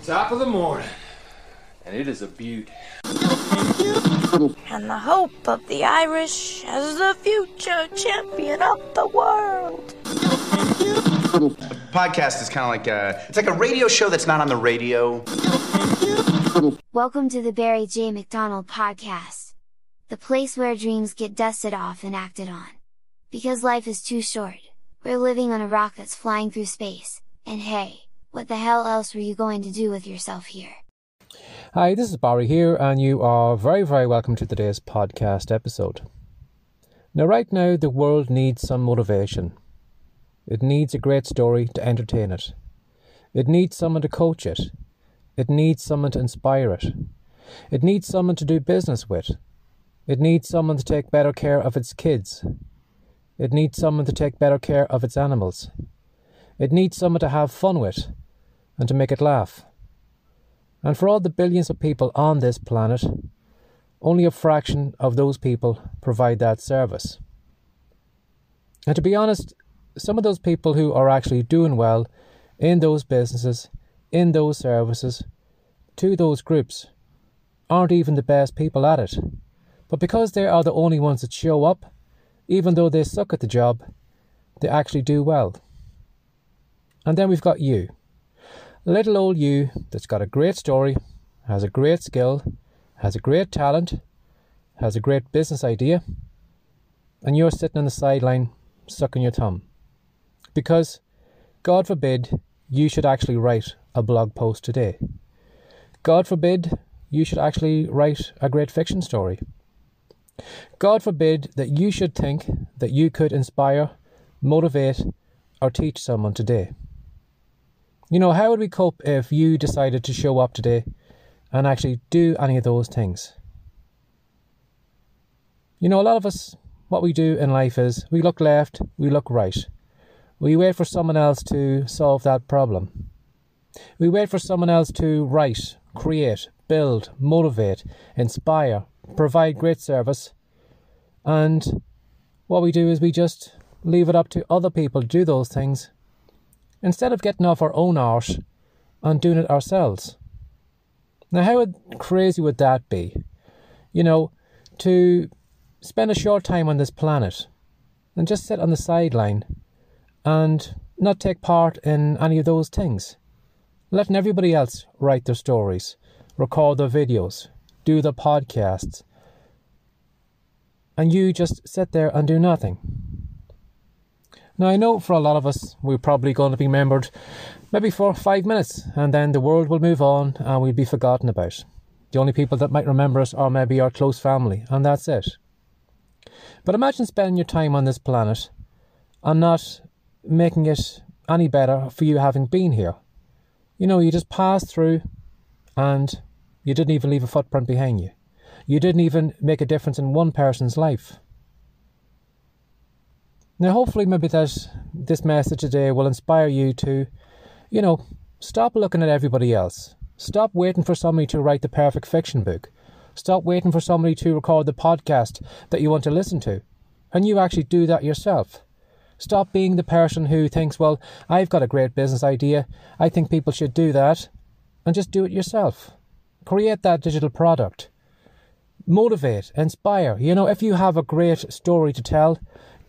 Top of the morning, and it is a beaut. And the hope of the Irish as the future champion of the world. A podcast is kind of like it's like a radio show that's not on the radio. Welcome to the Barry J. McDonald podcast. The place where dreams get dusted off and acted on. Because life is too short, we're living on a rock that's flying through space, and hey, what the hell else were you going to do with yourself here? Hi, this is Barry here, and you are very, very welcome to today's podcast episode. Now, right now, the world needs some motivation. It needs a great story to entertain it. It needs someone to coach it. It needs someone to inspire it. It needs someone to do business with. It needs someone to take better care of its kids. It needs someone to take better care of its animals. It needs someone to have fun with and to make it laugh. And for all the billions of people on this planet, only a fraction of those people provide that service. And to be honest, some of those people who are actually doing well in those businesses, in those services, to those groups, aren't even the best people at it. But because they are the only ones that show up, even though they suck at the job, they actually do well. And then we've got you. Little old you that's got a great story, has a great skill, has a great talent, has a great business idea, and you're sitting on the sideline sucking your thumb. Because, God forbid, you should actually write a blog post today. God forbid, you should actually write a great fiction story. God forbid that you should think that you could inspire, motivate, or teach someone today. You know, how would we cope if you decided to show up today and actually do any of those things? You know, a lot of us, what we do in life is we look left, we look right. We wait for someone else to solve that problem. We wait for someone else to write, create, build, motivate, inspire, provide great service. And what we do is we just leave it up to other people to do those things, instead of getting off our own arse and doing it ourselves. Now, how crazy would that be? You know, to spend a short time on this planet and just sit on the sideline and not take part in any of those things. Letting everybody else write their stories, record their videos, do their podcasts, and you just sit there and do nothing. Now, I know for a lot of us, we're probably going to be remembered maybe for 5 minutes, and then the world will move on and we'll be forgotten about. The only people that might remember us are maybe our close family, and that's it. But imagine spending your time on this planet and not making it any better for you having been here. You know, you just passed through and you didn't even leave a footprint behind you. You didn't even make a difference in one person's life. Now, hopefully maybe that this message today will inspire you to, you know, stop looking at everybody else. Stop waiting for somebody to write the perfect fiction book. Stop waiting for somebody to record the podcast that you want to listen to. And you actually do that yourself. Stop being the person who thinks, well, I've got a great business idea. I think people should do that. And just do it yourself. Create that digital product. Motivate, inspire. You know, if you have a great story to tell,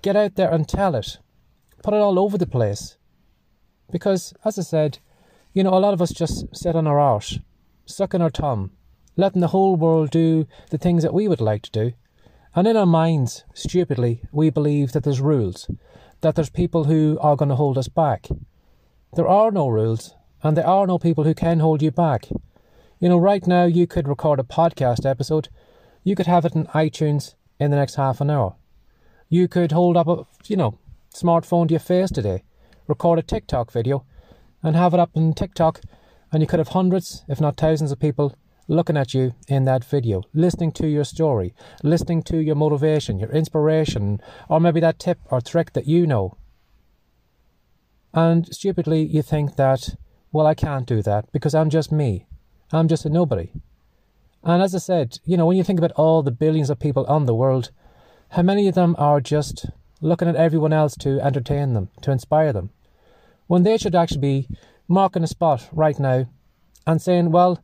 get out there and tell it. Put it all over the place. Because, as I said, you know, a lot of us just sit on our arse, sucking our thumb, letting the whole world do the things that we would like to do. And in our minds, stupidly, we believe that there's rules, that there's people who are going to hold us back. There are no rules, and there are no people who can hold you back. You know, right now you could record a podcast episode. You could have it in iTunes in the next half an hour. You could hold up a, smartphone to your face today, record a TikTok video, and have it up in TikTok, and you could have hundreds, if not thousands of people looking at you in that video, listening to your story, listening to your motivation, your inspiration, or maybe that tip or trick that you know. And stupidly, you think that, well, I can't do that because I'm just me. I'm just a nobody. And as I said, you know, when you think about all the billions of people on the world, how many of them are just looking at everyone else to entertain them, to inspire them, when they should actually be marking a spot right now and saying, well,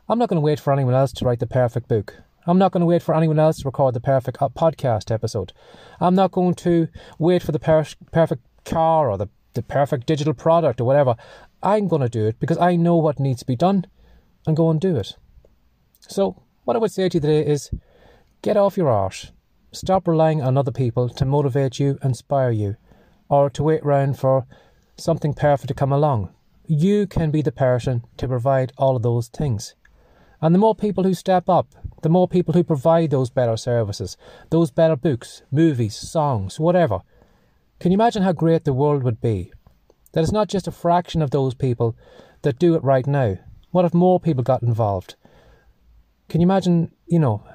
I'm not going to wait for anyone else to write the perfect book. I'm not going to wait for anyone else to record the perfect podcast episode. I'm not going to wait for the perfect car or the perfect digital product or whatever. I'm going to do it because I know what needs to be done and go and do it. So what I would say to you today is get off your arse. Stop relying on other people to motivate you, inspire you, or to wait around for something perfect to come along. You can be the person to provide all of those things. And the more people who step up, the more people who provide those better services, those better books, movies, songs, whatever. Can you imagine how great the world would be? That it's not just a fraction of those people that do it right now. What if more people got involved? Can you imagine,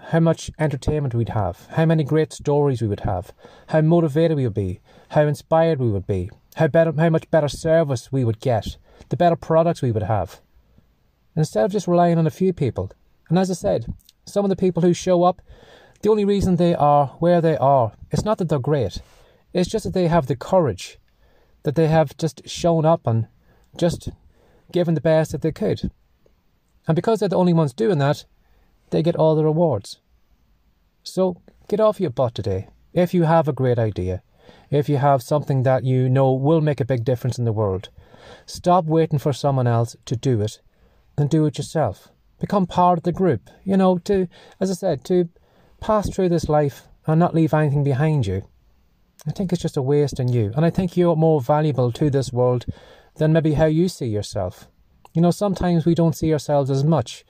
how much entertainment we'd have, how many great stories we would have, how motivated we would be, how inspired we would be, how much better service we would get, the better products we would have. Instead of just relying on a few people. And as I said, some of the people who show up, the only reason they are where they are, it's not that they're great. It's just that they have the courage, that they have just shown up and just given the best that they could. And because they're the only ones doing that, they get all the rewards. So get off your butt today. If you have a great idea, if you have something that you know will make a big difference in the world, stop waiting for someone else to do it and do it yourself. Become part of the group, to pass through this life and not leave anything behind you. I think it's just a waste on you. And I think you're more valuable to this world than maybe how you see yourself. Sometimes we don't see ourselves as much.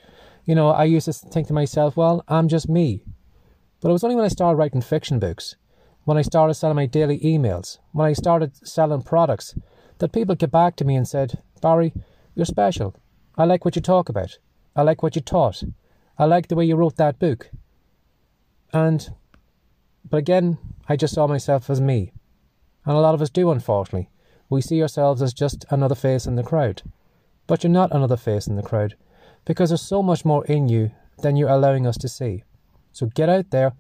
I used to think to myself, well, I'm just me. But it was only when I started writing fiction books, when I started selling my daily emails, when I started selling products, that people came back to me and said, Barry, you're special. I like what you talk about. I like what you taught. I like the way you wrote that book. But again, I just saw myself as me. And a lot of us do, unfortunately. We see ourselves as just another face in the crowd. But you're not another face in the crowd, because there's so much more in you than you're allowing us to see. So get out there,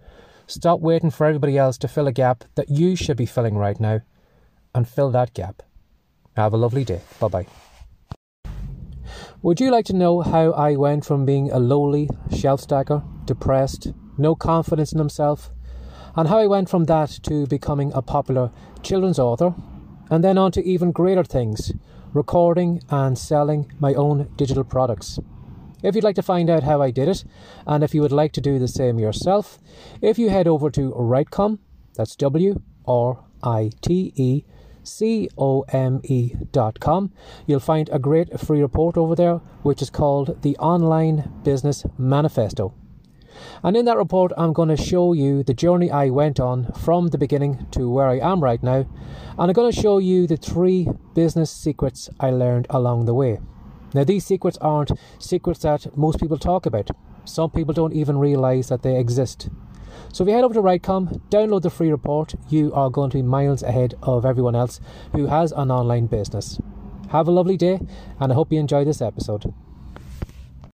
stop waiting for everybody else to fill a gap that you should be filling right now, and fill that gap. Have a lovely day. Bye-bye. Would you like to know how I went from being a lowly shelf stacker, depressed, no confidence in himself, and how I went from that to becoming a popular children's author, and then on to even greater things, recording and selling my own digital products? If you'd like to find out how I did it, and if you would like to do the same yourself, if you head over to Writecom, that's WRITECOME.com, you'll find a great free report over there, which is called the Online Business Manifesto. And in that report, I'm going to show you the journey I went on from the beginning to where I am right now. And I'm going to show you the 3 business secrets I learned along the way. Now, these secrets aren't secrets that most people talk about. Some people don't even realise that they exist. So if you head over to Writecom, download the free report, you are going to be miles ahead of everyone else who has an online business. Have a lovely day, and I hope you enjoy this episode.